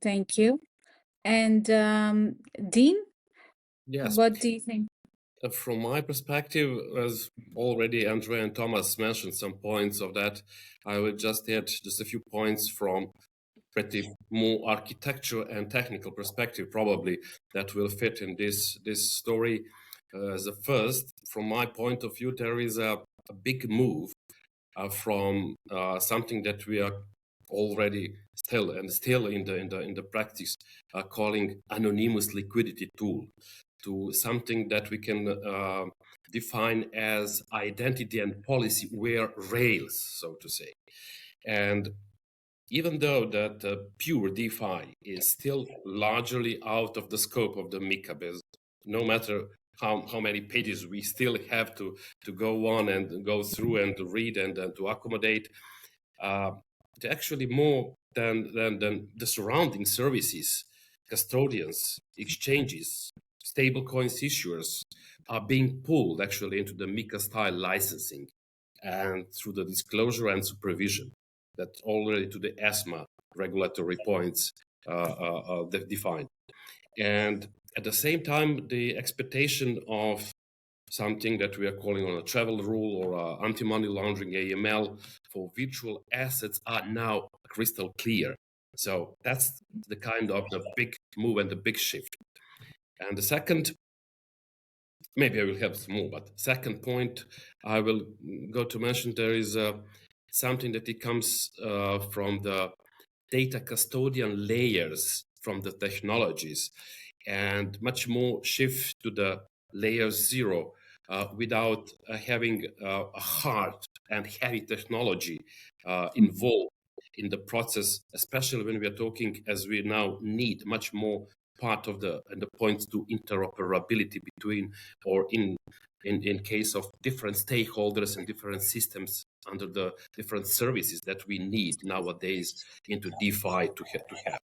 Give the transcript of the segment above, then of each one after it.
Thank you. And Dean, Yes. what do you think? From my perspective, as already Andrea and Thomas mentioned some points of that, I will just add just a few points from pretty more architecture and technical perspective, probably, that will fit in this story. As a first, from my point of view, there is a big move from something that we are already still in the practice calling anonymous liquidity tool, to something that we can define as identity and policy where rails, so to say. And even though that pure DeFi is still largely out of the scope of the MICA business, no matter how many pages we still have to go on and go through and to read and to accommodate, it's actually more than the surrounding services, custodians, exchanges, stablecoins issuers are being pulled actually into the MICA style licensing and through the disclosure and supervision that already to the ESMA regulatory points defined. And at the same time, the expectation of something that we are calling on a travel rule or anti-money laundering AML for virtual assets are now crystal clear. So that's the kind of the big move and the big shift. And the second, maybe I will have some more, but second point I will go to mention, there is something that it comes from the data custodian layers from the technologies, and much more shift to the layer zero without having a hard and heavy technology involved in the process, especially when we are talking, as we now need much more part of the points to interoperability between or in case of different stakeholders and different systems under the different services that we need nowadays into DeFi to have.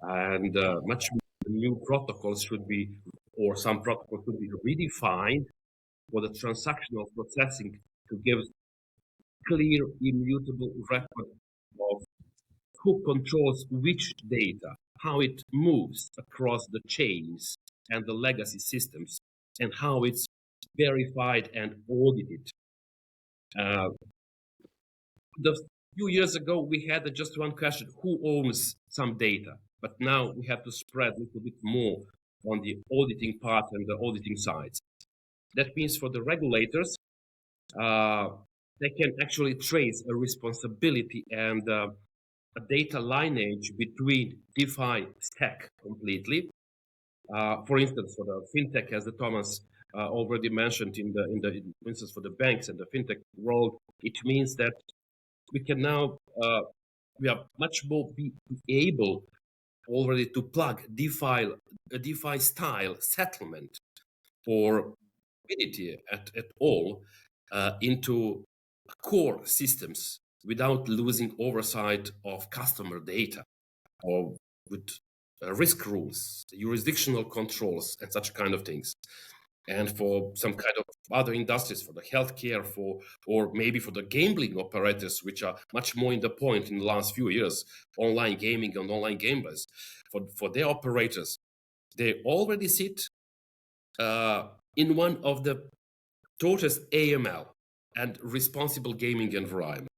And much new protocols should be, or some protocols should be redefined for the transactional processing to give clear, immutable record of who controls which data, how it moves across the chains and the legacy systems, and how it's verified and audited. The few years ago, we had just one question: who owns some data? But now we have to spread a little bit more on the auditing part and the auditing sides. That means for the regulators, they can actually trace a responsibility and a data lineage between DeFi stack completely. For instance, for the fintech, as the Thomas already mentioned for instance, for the banks and the fintech world, it means that we can now we are much more be able already to plug a DeFi style settlement or liquidity at all into core systems without losing oversight of customer data, or with risk rules, jurisdictional controls, and such kind of things. And for some kind of other industries, for the healthcare, or maybe for the gambling operators, which are much more in the point in the last few years, online gaming and online gamblers, for their operators, they already sit in one of the shortest AML and responsible gaming environment.